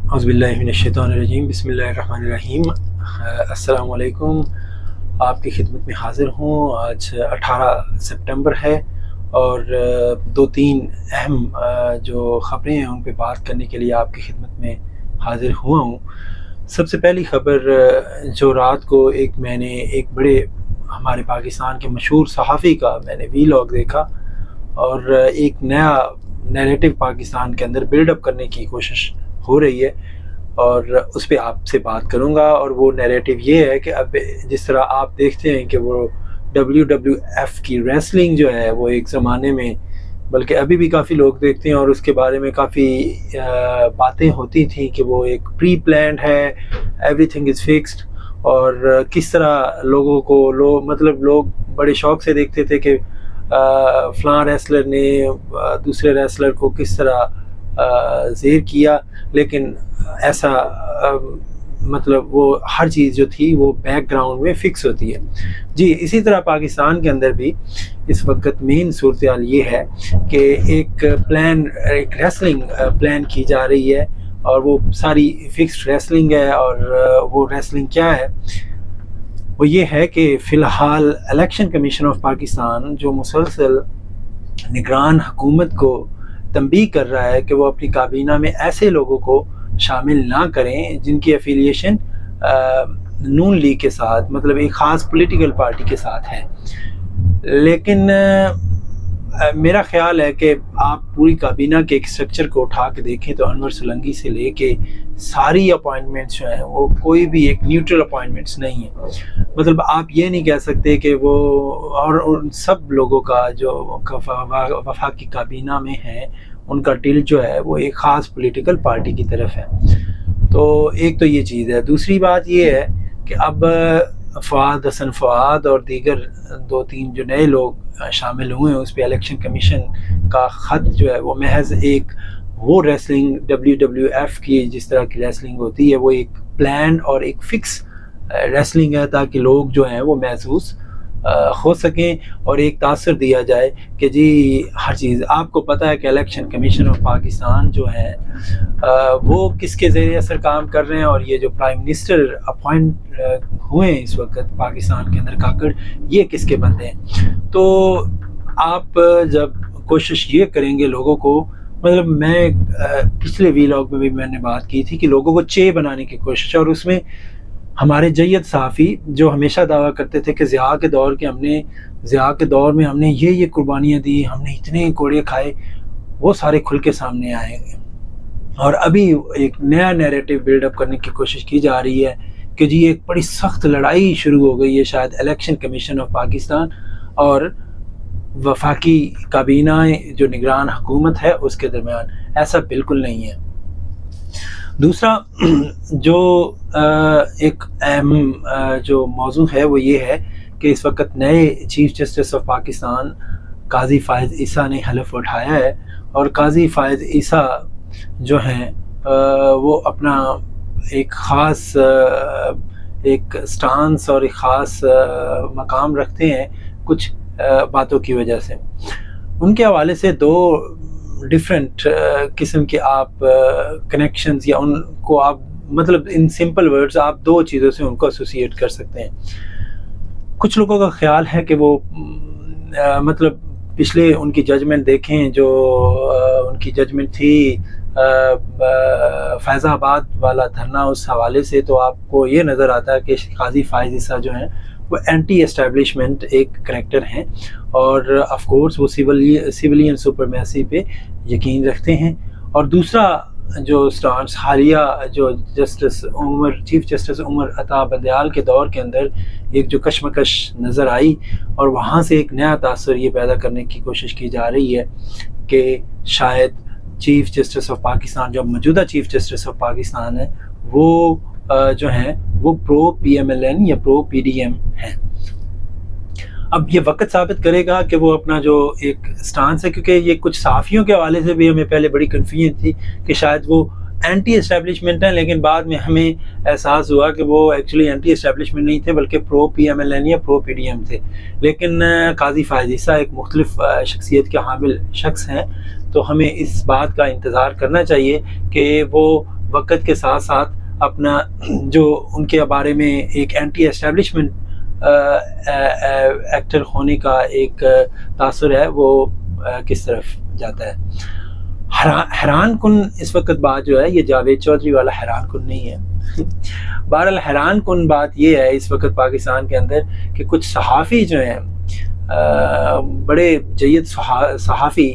اعوذ باللہ من الشیطان الرجیم، بسم اللہ الرحمن الرحیم۔ السلام علیکم، آپ کی خدمت میں حاضر ہوں۔ آج 18 سپٹمبر ہے اور دو تین اہم جو خبریں ہیں ان پہ بات کرنے کے لیے آپ کی خدمت میں حاضر ہوا ہوں۔ سب سے پہلی خبر جو رات کو میں نے ایک بڑے ہمارے پاکستان کے مشہور صحافی کا میں نے ویلاگ دیکھا اور ایک نیا نیریٹو پاکستان کے اندر بلڈ اپ کرنے کی کوشش ہو رہی ہے اور اس پہ آپ سے بات کروں گا۔ اور وہ نیریٹو یہ ہے کہ اب جس طرح آپ دیکھتے ہیں کہ وہ WWF کی ریسلنگ جو ہے وہ ایک زمانے میں، بلکہ ابھی بھی کافی لوگ دیکھتے ہیں اور اس کے بارے میں کافی باتیں ہوتی تھیں کہ وہ ایک پری پلانڈ ہے، ایوری تھنگ از فکسڈ، اور کس طرح لوگوں کو لوگ بڑے شوق سے دیکھتے تھے کہ فلاں ریسلر نے دوسرے ریسلر کو کس طرح زیر کیا، لیکن ایسا وہ ہر چیز جو تھی وہ بیک گراؤنڈ میں فکس ہوتی ہے۔ جی اسی طرح پاکستان کے اندر بھی اس وقت مین صورتحال یہ ہے کہ ایک ریسلنگ پلان کی جا رہی ہے اور وہ ساری فکسڈ ریسلنگ ہے، اور وہ ریسلنگ کیا ہے؟ وہ یہ ہے کہ فی الحال الیکشن کمیشن آف پاکستان جو مسلسل نگران حکومت کو تنبیہ کر رہا ہے کہ وہ اپنی کابینہ میں ایسے لوگوں کو شامل نہ کریں جن کی افیلیشن نون لیگ کے ساتھ، ایک خاص پولیٹیکل پارٹی کے ساتھ ہے۔ لیکن میرا خیال ہے کہ آپ پوری کابینہ کے ایک سٹرکچر کو اٹھا کے دیکھیں تو انور سولنگی سے لے کے ساری اپوائنٹمنٹس جو ہیں وہ کوئی بھی ایک نیوٹرل اپوائنٹمنٹس نہیں ہیں۔ آپ یہ نہیں کہہ سکتے کہ وہ اور ان سب لوگوں کا جو وفاقی کابینہ میں ہیں ان کا ٹل جو ہے وہ ایک خاص پولیٹیکل پارٹی کی طرف ہے۔ تو ایک تو یہ چیز ہے۔ دوسری بات یہ ہے کہ اب حسن فؤاد اور دیگر دو تین جو نئے لوگ شامل ہوئے ہیں اس پہ الیکشن کمیشن کا خط جو ہے وہ محض ایک وہ ریسلنگ WWF کی جس طرح کی ریسلنگ ہوتی ہے وہ ایک پلان اور ایک فکس ریسلنگ ہے تاکہ لوگ جو ہیں وہ محسوس ہو سکیں اور ایک تاثر دیا جائے کہ جی ہر چیز آپ کو پتہ ہے کہ الیکشن کمیشن آف پاکستان جو ہے وہ کس کے زیر اثر کام کر رہے ہیں، اور یہ جو پرائم منسٹر اپوائنٹ ہوئے ہیں اس وقت پاکستان کے اندر کاکڑ، یہ کس کے بندے ہیں۔ تو آپ جب کوشش یہ کریں گے لوگوں کو، میں پچھلے ویلاگ میں بھی میں نے بات کی تھی کہ لوگوں کو چے بنانے کی کوشش، اور اس میں ہمارے جید صحافی جو ہمیشہ دعویٰ کرتے تھے کہ ضیاء کے دور میں ہم نے یہ قربانیاں دی، ہم نے اتنے کوڑے کھائے، وہ سارے کھل کے سامنے آئے ہیں۔ اور ابھی ایک نیا نیریٹو بلڈ اپ کرنے کی کوشش کی جا رہی ہے کہ جی ایک بڑی سخت لڑائی شروع ہو گئی ہے شاید الیکشن کمیشن آف پاکستان اور وفاقی کابینہ جو نگران حکومت ہے اس کے درمیان۔ ایسا بالکل نہیں ہے۔ دوسرا جو ایک اہم جو موضوع ہے وہ یہ ہے کہ اس وقت نئے چیف جسٹس آف پاکستان قاضی فائز عیسیٰ نے حلف اٹھایا ہے، اور قاضی فائز عیسیٰ جو ہیں وہ اپنا ایک خاص ایک سٹانس اور ایک خاص مقام رکھتے ہیں کچھ باتوں کی وجہ سے۔ ان کے حوالے سے دو ڈیفرنٹ قسم کے آپ کنیکشنز یا ان کو آپ ان سمپل ورڈز آپ دو چیزوں سے ان کو ایسوسیٹ کر سکتے ہیں۔ کچھ لوگوں کا خیال ہے کہ وہ پچھلے ان کی ججمنٹ دیکھیں جو ان کی ججمنٹ تھی فیض آباد والا دھرنا، اس حوالے سے تو آپ کو یہ نظر آتا ہے کہ قاضی فائز عیسیٰ جو ہیں وہ اینٹی اسٹیبلشمنٹ ایک کریکٹر ہیں، اور آف کورس وہ سیولین سپرمیسی پہ یقین رکھتے ہیں۔ اور دوسرا جو سٹانس حالیہ جو چیف جسٹس عمر عطا بندیال کے دور کے اندر ایک جو کشمکش نظر آئی، اور وہاں سے ایک نیا تاثر یہ پیدا کرنے کی کوشش کی جا رہی ہے کہ شاید چیف جسٹس آف پاکستان جو موجودہ چیف جسٹس آف پاکستان ہے وہ جو ہیں وہ پرو PMLN یا پرو PDM ہیں۔ اب یہ وقت ثابت کرے گا کہ وہ اپنا جو ایک سٹانس ہے، کیونکہ یہ کچھ صحافیوں کے حوالے سے بھی ہمیں پہلے بڑی کنفیوژن تھی کہ شاید وہ اینٹی اسٹیبلشمنٹ ہیں، لیکن بعد میں ہمیں احساس ہوا کہ وہ ایکچولی اینٹی اسٹیبلشمنٹ نہیں تھے بلکہ پرو PMLN یا پرو PDM تھے۔ لیکن قاضی فائز عیسیٰ ایک مختلف شخصیت کے حامل شخص ہیں، تو ہمیں اس بات کا انتظار کرنا چاہیے کہ وہ وقت کے ساتھ ساتھ اپنا جو ان کے بارے میں ایک اینٹی اسٹیبلشمنٹ ایکٹر ہونے کا ایک تاثر ہے وہ کس طرف جاتا ہے. حیران کن اس وقت بات جو ہے یہ جاوید چودھری والا حیران کن نہیں ہے. بہرحال حیران کن بات یہ ہے اس وقت پاکستان کے اندر کہ کچھ صحافی جو ہیں بڑے جید صحافی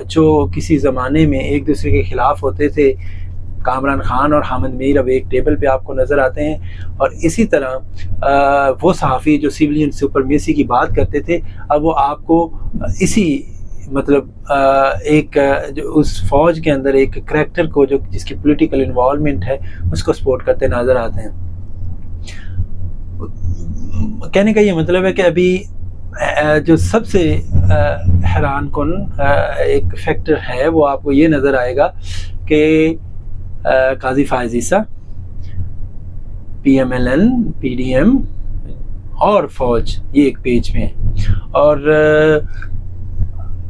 جو کسی زمانے میں ایک دوسرے کے خلاف ہوتے تھے، کامران خان اور حامد میر اب ایک ٹیبل پہ آپ کو نظر آتے ہیں، اور اسی طرح وہ صحافی جو سویلین سپرمیسی کی بات کرتے تھے اب وہ آپ کو اسی مطلب ایک جو اس فوج کے اندر ایک کریکٹر کو جو جس کی پولیٹیکل انوالومنٹ ہے اس کو سپورٹ کرتے نظر آتے ہیں. کہنے کا یہ مطلب ہے کہ ابھی جو سب سے حیران کن ایک فیکٹر ہے وہ آپ کو یہ نظر آئے گا کہ Qazi Faez Isa, P M L N, P D M اور فوج یہ ایک پیج میں ہیں. اور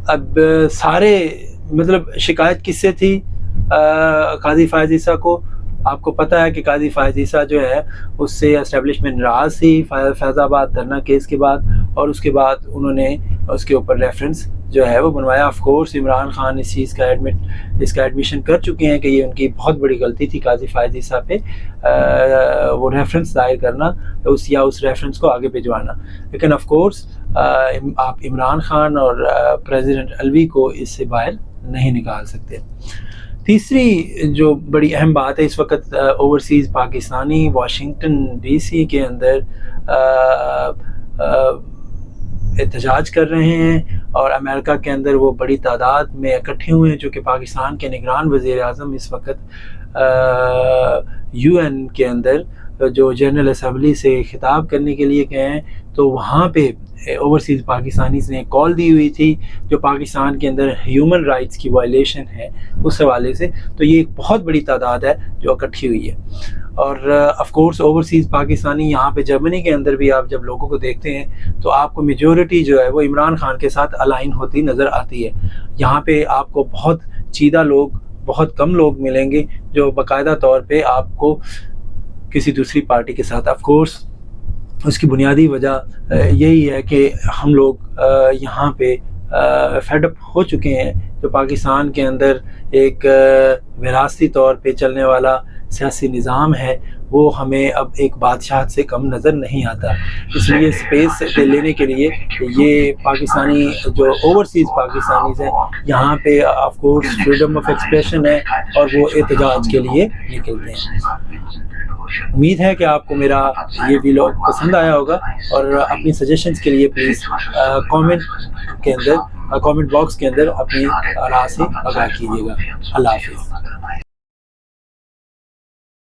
اب سارے مطلب شکایت کس سے تھی قاضی فائز عیسیٰ کو؟ آپ کو پتہ ہے کہ قاضی فائز عیسیٰ جو ہے اس سے اسٹیبلشمنٹ ناراض تھی فیض آباد دھرنا کیس کے بعد، اور اس کے بعد انہوں نے اس کے اوپر ریفرنس جو ہے وہ بنوایا. آف کورس عمران خان اس چیز کا ایڈمیشن کر چکے ہیں کہ یہ ان کی بہت بڑی غلطی تھی قاضی فائز عیسیٰ پہ وہ ریفرنس دائر کرنا اس ریفرنس کو آگے بھجوانا. لیکن آف کورس آپ عمران خان اور پریزیڈنٹ الوی کو اس سے باہر نہیں نکال سکتے. تیسری جو بڑی اہم بات ہے اس وقت overseas Pakistani Washington D C کے اندر احتجاج کر رہے ہیں، اور امریکہ کے اندر وہ بڑی تعداد میں اکٹھے ہوئے ہیں، جو کہ پاکستان کے نگران وزیر اعظم اس وقت یو این کے اندر جو جنرل اسمبلی سے خطاب کرنے کے لیے گئے ہیں. تو وہاں پہ اوورسیز پاکستانیز نے کال دی ہوئی تھی جو پاکستان کے اندر ہیومن رائٹس کی وائلیشن ہے اس حوالے سے. تو یہ ایک بہت بڑی تعداد ہے جو اکٹھی ہوئی ہے. اور آف کورس اوورسیز پاکستانی یہاں پہ جرمنی کے اندر بھی آپ جب لوگوں کو دیکھتے ہیں تو آپ کو میجورٹی جو ہے وہ عمران خان کے ساتھ الائن ہوتی نظر آتی ہے. یہاں پہ آپ کو بہت چیدہ لوگ، بہت کم لوگ ملیں گے جو باقاعدہ طور پہ آپ کو کسی دوسری پارٹی کے ساتھ. آف کورس اس کی بنیادی وجہ یہی ہے کہ ہم لوگ یہاں پہ فیڈ اپ ہو چکے ہیں. جو پاکستان کے اندر ایک وراثتی طور پہ چلنے والا سیاسی نظام ہے وہ ہمیں اب ایک بادشاہت سے کم نظر نہیں آتا. اس لیے اسپیس لینے کے لیے یہ پاکستانی جو اوورسیز پاکستانیز ہیں یہاں پہ of course freedom of expression ہے اور وہ احتجاج کے لیے نکلتے ہیں. امید ہے کہ آپ کو میرا یہ ویلاگ پسند آیا ہوگا، اور اپنی سجیشنز کے لیے پلیز کامنٹ باکس کے اندر اپنی آراء سے آگاہ کیجیے گا. اللہ حافظ.